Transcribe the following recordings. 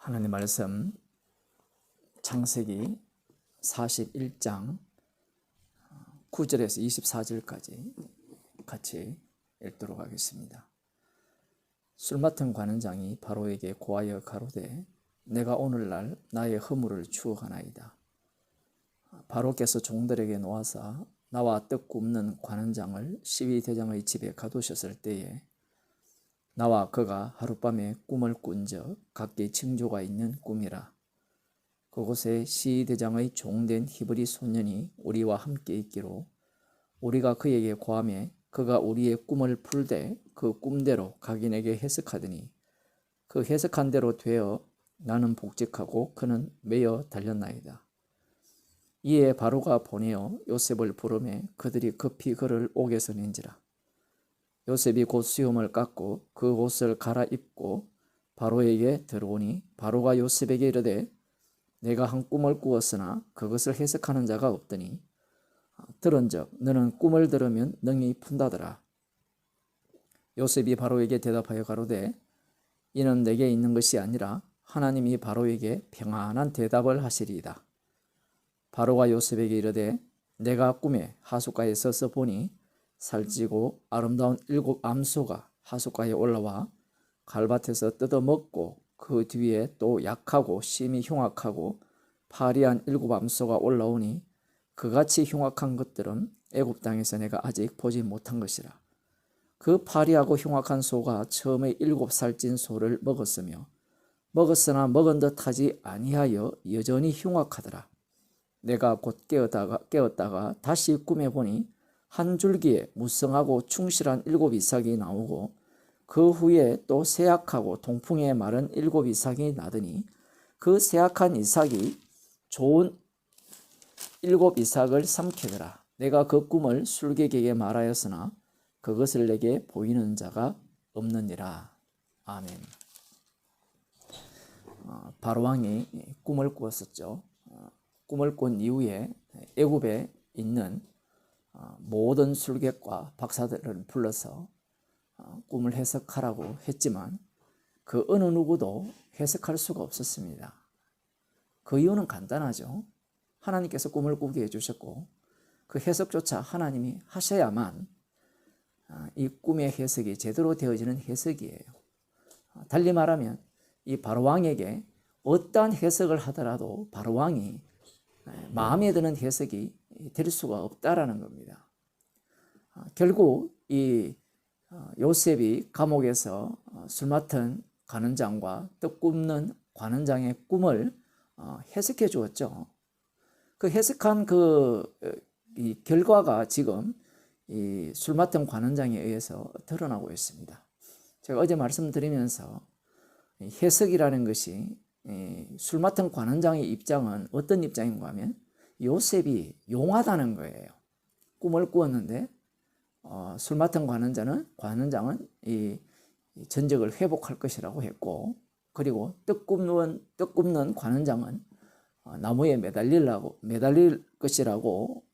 하나님 말씀 창세기 41장 9절에서 24절까지 같이 읽도록 하겠습니다. 술 맡은 관원장이 바로에게 고하여 가로되 내가 오늘날 나의 허물을 추억하나이다. 바로께서 종들에게 놓아사 나와 떡 굽는 관원장을 시위대장의 집에 가두셨을 때에 나와 그가 하룻밤에 꿈을 꾼적 각기 징조가 있는 꿈이라. 그곳에 시위대장의 종된 히브리 소년이 우리와 함께 있기로 우리가 그에게 고하매 그가 우리의 꿈을 풀되 그 꿈대로 각인에게 해석하더니 그 해석한 대로 되어 나는 복직하고 그는 매여 달렸나이다. 이에 바로가 보내어 요셉을 부르매 그들이 급히 그를 옥에서 낸지라. 요셉이 곧 수염을 깎고 그 옷을 갈아입고 바로에게 들어오니 바로가 요셉에게 이르되 내가 한 꿈을 꾸었으나 그것을 해석하는 자가 없더니 들은즉 너는 꿈을 들으면 능히 푼다더라. 요셉이 바로에게 대답하여 가로되 이는 내게 있는 것이 아니라 하나님이 바로에게 평안한 대답을 하시리이다. 바로가 요셉에게 이르되 내가 꿈에 하숫가에 서서 보니 살찌고 아름다운 7 암소가 하숫가에 올라와 갈밭에서 뜯어먹고 그 뒤에 또 약하고 심히 흉악하고 파리한 7 암소가 올라오니 그같이 흉악한 것들은 애굽 땅에서 내가 아직 보지 못한 것이라. 그 파리하고 흉악한 소가 처음에 7살찐 소를 먹었으나 먹은 듯 하지 아니하여 여전히 흉악하더라. 내가 곧 깨었다가 다시 꿈에 보니 한 줄기에 무성하고 충실한 7 이삭이 나오고 그 후에 또 쇠약하고 동풍에 마른 7 이삭이 나더니 그 쇠약한 이삭이 좋은 7 이삭을 삼키더라. 내가 그 꿈을 술객에게 말하였으나 그것을 내게 보이는 자가 없느니라. 아멘. 바로왕이 꿈을 꾸었었죠. 꿈을 꾼 이후에 애굽에 있는 모든 술객과 박사들을 불러서 꿈을 해석하라고 했지만 그 어느 누구도 해석할 수가 없었습니다. 그 이유는 간단하죠. 하나님께서 꿈을 꾸게 해주셨고 그 해석조차 하나님이 하셔야만 이 꿈의 해석이 제대로 되어지는 해석이에요. 달리 말하면 이 바로왕에게 어떠한 해석을 하더라도 바로왕이 마음에 드는 해석이 될 수가 없다라는 겁니다. 결국 이 요셉이 감옥에서 술 맡은 관원장과 떡 굽는 관원장의 꿈을 해석해 주었죠. 그 해석한 이 결과가 지금 이 술 맡은 관원장에 의해서 드러나고 있습니다. 제가 어제 말씀드리면서 해석이라는 것이 술 맡은 관원장의 입장은 어떤 입장인가 하면 요셉이 용하다는 거예요. 꿈을 꾸었는데 술 맡은 관원장은 이 전적을 회복할 것이라고 했고, 그리고 떡 굽는 관원장은 나무에 매달릴 것이라고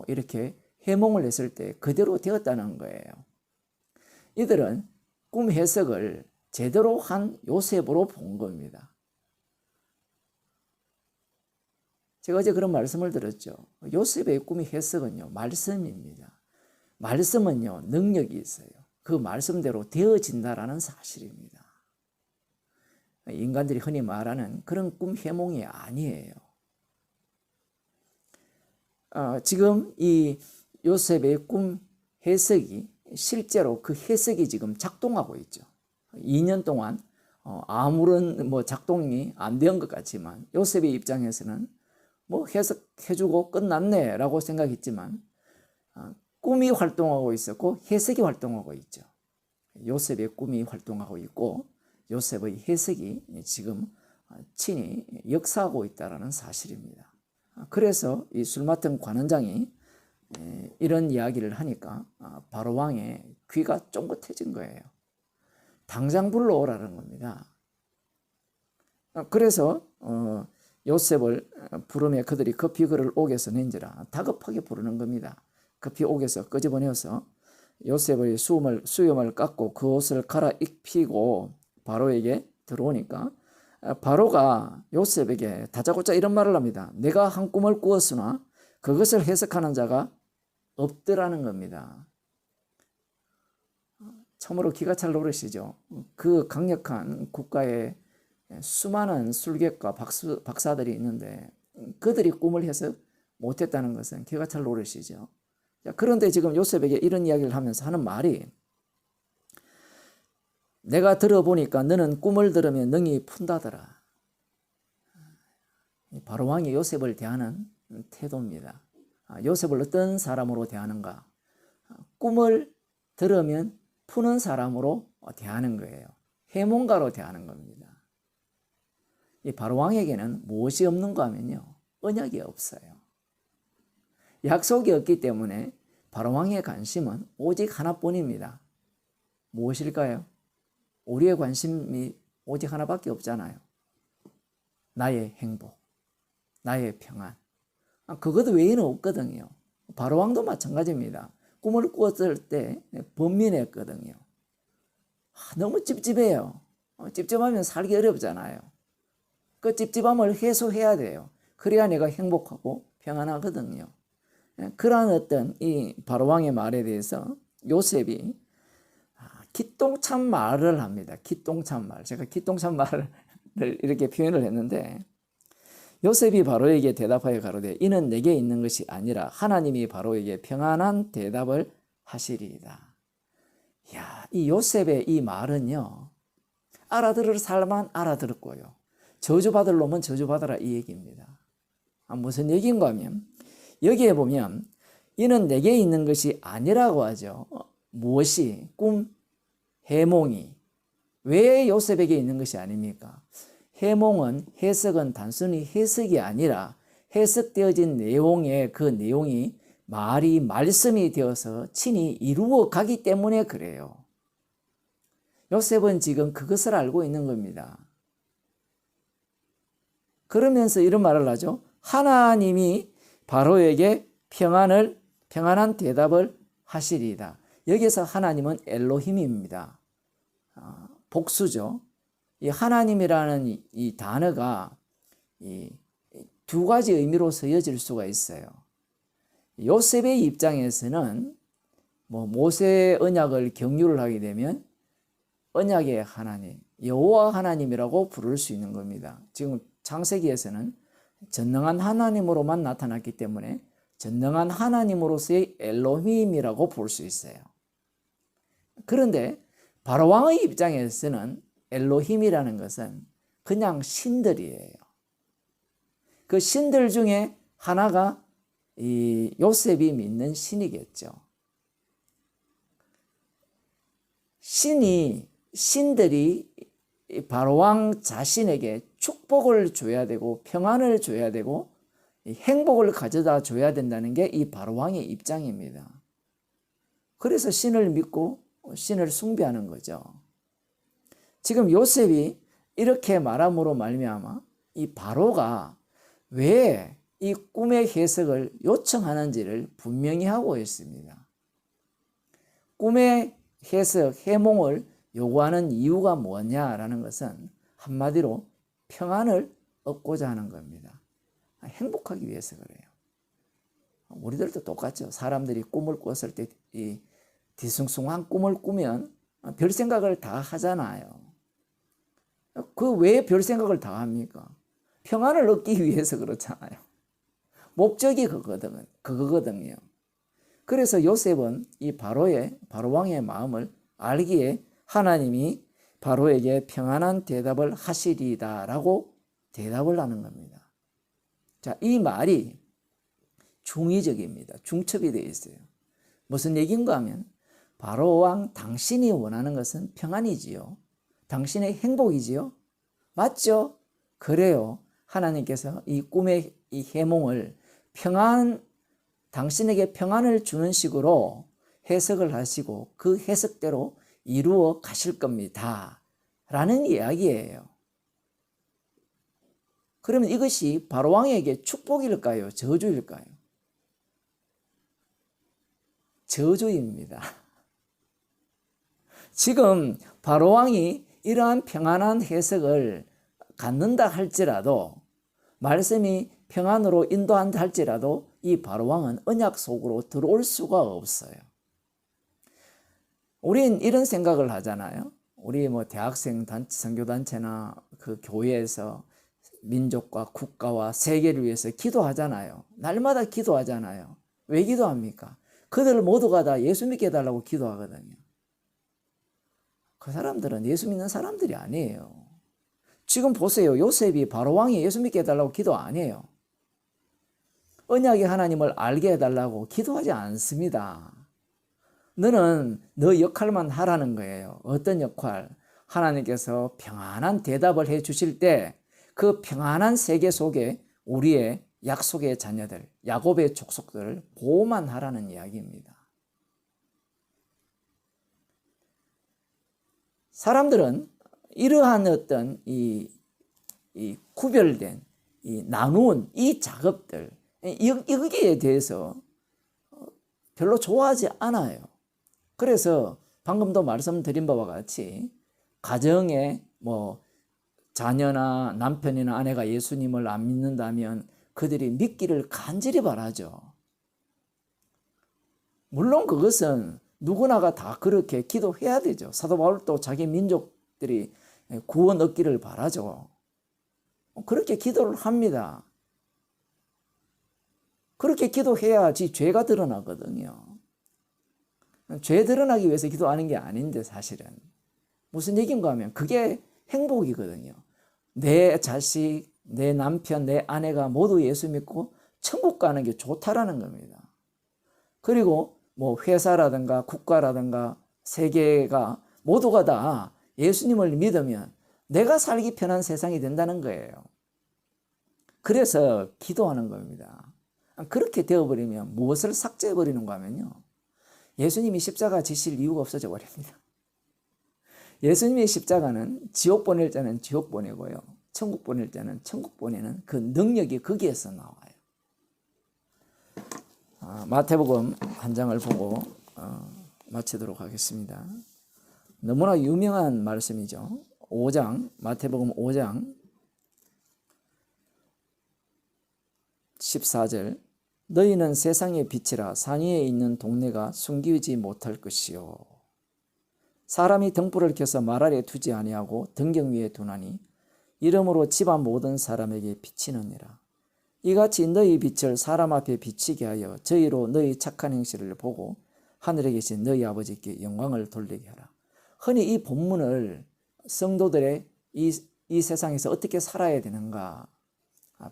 이렇게 해몽을 했을 때 그대로 되었다는 거예요. 이들은 꿈 해석을 제대로 한 요셉으로 본 겁니다. 제가 어제 그런 말씀을 드렸죠. 요셉의 꿈의 해석은요, 말씀입니다. 말씀은요, 능력이 있어요. 그 말씀대로 되어진다라는 사실입니다. 인간들이 흔히 말하는 그런 꿈 해몽이 아니에요. 지금 이 요셉의 꿈 해석이 실제로 그 해석이 지금 작동하고 있죠. 2년 동안 아무런 작동이 안 된 것 같지만 요셉의 입장에서는 해석해주고 끝났네 라고 생각했지만 꿈이 활동하고 있었고 해석이 활동하고 있죠. 요셉의 꿈이 활동하고 있고 요셉의 해석이 지금 친히 역사하고 있다는 사실입니다. 그래서 이 술 맡은 관원장이 이런 이야기를 하니까 바로왕의 귀가 쫑긋해진 거예요. 당장 불러오라는 겁니다. 그래서 요셉을 부르며 그들이 급히 그를 옥에서 낸지라. 다급하게 부르는 겁니다. 급히 옥에서 끄집어내어서 요셉의 수염을 깎고 그 옷을 갈아입히고 바로에게 들어오니까 바로가 요셉에게 다짜고짜 이런 말을 합니다. 내가 한 꿈을 꾸었으나 그것을 해석하는 자가 없더라는 겁니다. 참으로 기가 찰 노릇이죠. 그 강력한 국가에 수많은 술객과 박사들이 있는데 그들이 꿈을 해석 못했다는 것은 기가 찰 노릇이죠. 그런데 지금 요셉에게 이런 이야기를 하면서 하는 말이, 내가 들어보니까 너는 꿈을 들으면 능히 푼다더라. 바로 왕이 요셉을 대하는 태도입니다. 요셉을 어떤 사람으로 대하는가? 꿈을 들으면 푸는 사람으로 대하는 거예요. 해몽가로 대하는 겁니다. 이 바로 왕에게는 무엇이 없는가 하면요, 언약이 없어요. 약속이 없기 때문에 바로 왕의 관심은 오직 하나뿐입니다. 무엇일까요? 우리의 관심이 오직 하나밖에 없잖아요. 나의 행복, 나의 평안. 그것도 외에는 없거든요. 바로 왕도 마찬가지입니다. 꿈을 꾸었을 때 번민했거든요. 너무 찝찝해요. 찝찝하면 살기 어렵잖아요. 그 찝찝함을 해소해야 돼요. 그래야 내가 행복하고 평안하거든요. 그러한 어떤 이 바로왕의 말에 대해서 요셉이 기똥찬 말을 합니다. 기똥찬 말. 제가 기똥찬 말을 이렇게 표현을 했는데, 요셉이 바로에게 대답하여 가로되 이는 내게 있는 것이 아니라 하나님이 바로에게 평안한 대답을 하시리이다. 이야, 이 요셉의 이 말은요, 알아들을 사람만 알아들었고요, 저주받을 놈은 저주받아라, 이 얘기입니다. 무슨 얘기인가 하면, 여기에 보면 이는 내게 있는 것이 아니라고 하죠. 무엇이? 꿈, 해몽이. 왜 요셉에게 있는 것이 아닙니까? 해몽은, 해석은 단순히 해석이 아니라 해석되어진 내용의 그 내용이 말이 말씀이 되어서 친히 이루어 가기 때문에 그래요. 요셉은 지금 그것을 알고 있는 겁니다. 그러면서 이런 말을 하죠. 하나님이 바로에게 평안한 대답을 하시리이다. 여기서 하나님은 엘로힘입니다. 복수죠. 이 하나님이라는 이 단어가 이 두 가지 의미로 쓰여질 수가 있어요. 요셉의 입장에서는 모세 언약을 경유를 하게 되면 언약의 하나님, 여호와 하나님이라고 부를 수 있는 겁니다. 지금 창세기에서는 전능한 하나님으로만 나타났기 때문에 전능한 하나님으로서의 엘로힘이라고 볼 수 있어요. 그런데 바로 왕의 입장에서는 엘로힘이라는 것은 그냥 신들이에요. 그 신들 중에 하나가 이 요셉이 믿는 신이겠죠. 신들이 바로왕 자신에게 축복을 줘야 되고 평안을 줘야 되고 행복을 가져다 줘야 된다는 게 이 바로왕의 입장입니다. 그래서 신을 믿고 신을 숭배하는 거죠. 지금 요셉이 이렇게 말함으로 말미암아 이 바로가 왜 이 꿈의 해석을 요청하는지를 분명히 하고 있습니다. 꿈의 해석, 해몽을 요구하는 이유가 뭐냐라는 것은 한마디로 평안을 얻고자 하는 겁니다. 행복하기 위해서 그래요. 우리들도 똑같죠. 사람들이 꿈을 꿨을 때 이 뒤숭숭한 꿈을 꾸면 별 생각을 다 하잖아요. 그 왜 별 생각을 다 합니까? 평안을 얻기 위해서 그렇잖아요. 목적이 그거거든요. 그래서 요셉은 이 바로왕의 마음을 알기에 하나님이 바로에게 평안한 대답을 하시리다라고 대답을 하는 겁니다. 자, 이 말이 중의적입니다. 중첩이 되어 있어요. 무슨 얘기인가 하면 바로왕, 당신이 원하는 것은 평안이지요. 당신의 행복이지요. 맞죠? 그래요. 하나님께서 이 꿈의 이 해몽을 당신에게 평안을 주는 식으로 해석을 하시고 그 해석대로 이루어 가실 겁니다. 라는 이야기예요. 그러면 이것이 바로왕에게 축복일까요? 저주일까요? 저주입니다. 지금 바로왕이 이러한 평안한 해석을 갖는다 할지라도, 말씀이 평안으로 인도한다 할지라도 이 바로왕은 언약 속으로 들어올 수가 없어요. 우린 이런 생각을 하잖아요. 우리 뭐 대학생 선교단체나 그 교회에서 민족과 국가와 세계를 위해서 기도하잖아요. 날마다 기도하잖아요. 왜 기도합니까? 그들 모두가 다 예수 믿게 해달라고 기도하거든요. 그 사람들은 예수 믿는 사람들이 아니에요. 지금 보세요. 요셉이 바로왕이 예수 믿게 해달라고 기도 안 해요. 언약의 하나님을 알게 해달라고 기도하지 않습니다. 너는 너 역할만 하라는 거예요. 어떤 역할? 하나님께서 평안한 대답을 해 주실 때 그 평안한 세계 속에 우리의 약속의 자녀들, 야곱의 족속들을 보호만 하라는 이야기입니다. 사람들은 이러한 어떤 이 구별된, 나누은 이 작업들, 여기에 대해서 별로 좋아하지 않아요. 그래서 방금도 말씀드린 바와 같이 가정에 뭐 자녀나 남편이나 아내가 예수님을 안 믿는다면 그들이 믿기를 간절히 바라죠. 물론 그것은 누구나가 다 그렇게 기도해야 되죠. 사도 바울도 자기 민족들이 구원 얻기를 바라죠. 그렇게 기도를 합니다. 그렇게 기도해야지 죄가 드러나거든요. 죄 드러나기 위해서 기도하는 게 아닌데 사실은 무슨 얘기인가 하면 그게 행복이거든요. 내 자식, 내 남편, 내 아내가 모두 예수 믿고 천국 가는 게 좋다라는 겁니다. 그리고 뭐 회사라든가 국가라든가 세계가 모두가 다 예수님을 믿으면 내가 살기 편한 세상이 된다는 거예요. 그래서 기도하는 겁니다. 그렇게 되어버리면 무엇을 삭제해버리는가 하면요, 예수님이 십자가 지실 이유가 없어져 버립니다. 예수님의 십자가는 지옥 보낼 자는 지옥 보내고요, 천국 보낼 자는 천국 보내는 그 능력이 거기에서 나와요. 마태복음 한 장을 보고 마치도록 하겠습니다. 너무나 유명한 말씀이죠. 5장, 마태복음 5장 14절, 너희는 세상의 빛이라. 산 위에 있는 동네가 숨기지 못할 것이요, 사람이 등불을 켜서 말 아래 두지 아니하고 등경 위에 두나니 이러므로 집안 모든 사람에게 비치느니라. 이같이 너희 빛을 사람 앞에 비치게 하여 저희로 너희 착한 행실을 보고 하늘에 계신 너희 아버지께 영광을 돌리게 하라. 흔히 이 본문을 성도들의 이 세상에서 어떻게 살아야 되는가,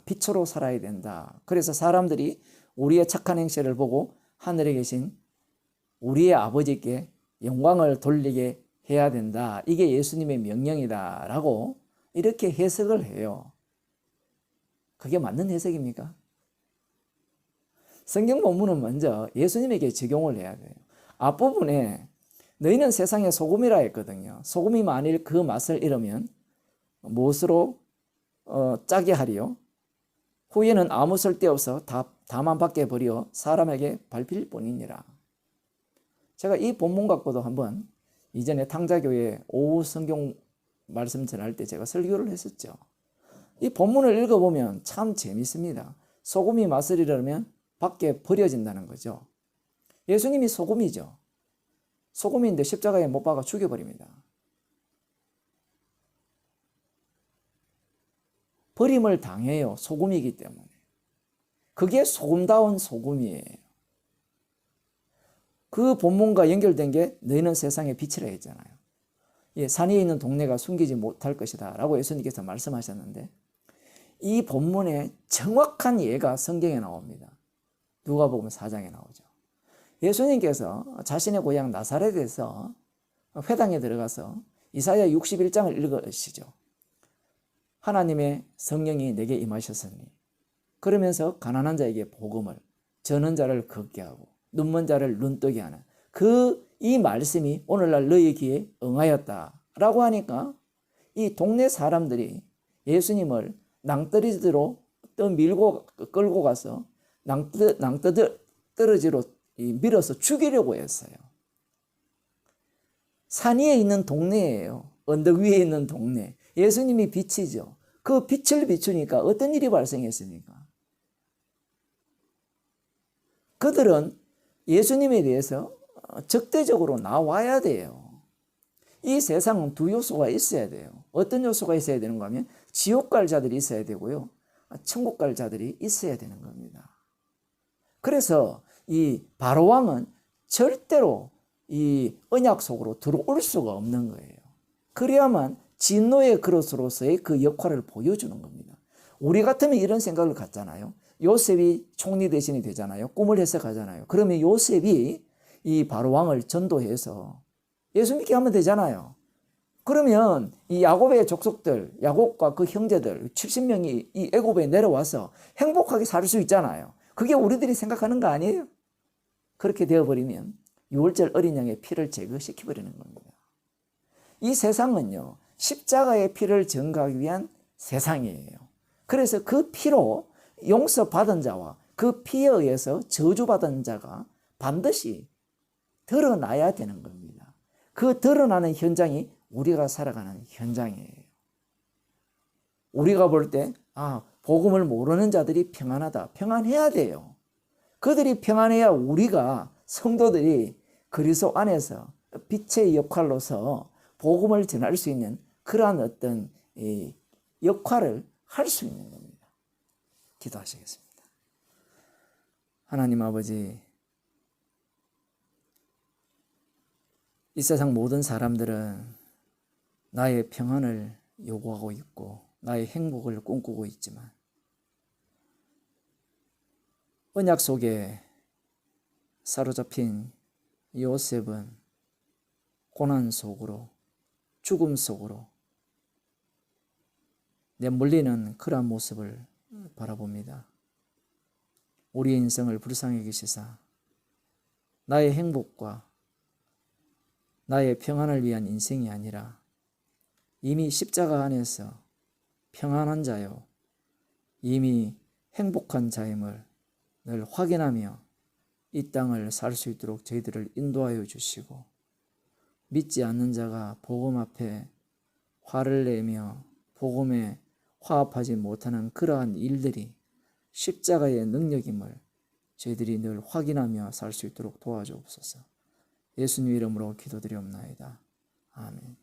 빛으로 살아야 된다. 그래서 사람들이 우리의 착한 행실을 보고 하늘에 계신 우리의 아버지께 영광을 돌리게 해야 된다. 이게 예수님의 명령이다 라고 이렇게 해석을 해요. 그게 맞는 해석입니까? 성경 본문은 먼저 예수님에게 적용을 해야 돼요. 앞부분에 너희는 세상의 소금이라 했거든요. 소금이 만일 그 맛을 잃으면 무엇으로 짜게 하리요? 후에는 아무 쓸데없어 다만 밖에 버려 사람에게 밟힐 뿐이니라. 제가 이 본문 갖고도 한번 이전에 탕자교회 오후 성경 말씀 전할 때 제가 설교를 했었죠. 이 본문을 읽어보면 참 재밌습니다. 소금이 맛을 잃으면 밖에 버려진다는 거죠. 예수님이 소금이죠. 소금인데 십자가에 못 박아 죽여버립니다. 버림을 당해요. 소금이기 때문에. 그게 소금다운 소금이에요. 그 본문과 연결된 게 너희는 세상의 빛이라 했잖아요. 예, 산 위에 있는 동네가 숨기지 못할 것이다 라고 예수님께서 말씀하셨는데, 이 본문의 정확한 예가 성경에 나옵니다. 누가복음 4장에 나오죠. 예수님께서 자신의 고향 나사렛에서 회당에 들어가서 이사야 61장을 읽으시죠. 하나님의 성령이 내게 임하셨으니, 그러면서 가난한 자에게 복음을, 저는 자를 걷게 하고 눈먼 자를 눈뜨게 하는 이 말씀이 오늘날 너희 귀에 응하였다라고 하니까 이 동네 사람들이 예수님을 낭떠러지로 밀고 끌고 가서 낭떠러지로 밀어서 죽이려고 했어요. 산 위에 있는 동네예요. 언덕 위에 있는 동네. 예수님이 빛이죠. 그 빛을 비추니까 어떤 일이 발생했습니까? 그들은 예수님에 대해서 적대적으로 나와야 돼요. 이 세상은 두 요소가 있어야 돼요. 어떤 요소가 있어야 되는가 하면 지옥 갈 자들이 있어야 되고요. 천국 갈 자들이 있어야 되는 겁니다. 그래서 이 바로왕은 절대로 이 언약 속으로 들어올 수가 없는 거예요. 그래야만 진노의 그릇으로서의 그 역할을 보여주는 겁니다. 우리 같으면 이런 생각을 갖잖아요. 요셉이 총리 대신이 되잖아요. 꿈을 해석하잖아요. 그러면 요셉이 이 바로왕을 전도해서 예수 믿게 하면 되잖아요. 그러면 이 야곱의 족속들, 야곱과 그 형제들 70명이 이 애굽에 내려와서 행복하게 살 수 있잖아요. 그게 우리들이 생각하는 거 아니에요? 그렇게 되어버리면 유월절 어린 양의 피를 제거시켜버리는 겁니다. 이 세상은요, 십자가의 피를 증거하기 위한 세상이에요. 그래서 그 피로 용서받은 자와 그 피에 의해서 저주받은 자가 반드시 드러나야 되는 겁니다. 그 드러나는 현장이 우리가 살아가는 현장이에요. 우리가 볼 때, 복음을 모르는 자들이 평안하다. 평안해야 돼요. 그들이 평안해야 우리가 성도들이 그리스도 안에서 빛의 역할로서 복음을 전할 수 있는 그러한 어떤 역할을 할 수 있는 겁니다. 기도하시겠습니다. 하나님 아버지, 이 세상 모든 사람들은 나의 평안을 요구하고 있고 나의 행복을 꿈꾸고 있지만 언약 속에 사로잡힌 요셉은 고난 속으로 죽음 속으로 내몰리는 그러한 모습을 바라봅니다. 우리의 인생을 불쌍히 여기시사 나의 행복과 나의 평안을 위한 인생이 아니라 이미 십자가 안에서 평안한 자요, 이미 행복한 자임을 늘 확인하며 이 땅을 살 수 있도록 저희들을 인도하여 주시고, 믿지 않는 자가 복음 앞에 화를 내며 복음에 화합하지 못하는 그러한 일들이 십자가의 능력임을 저희들이 늘 확인하며 살 수 있도록 도와주옵소서. 예수님 이름으로 기도드리옵나이다. 아멘.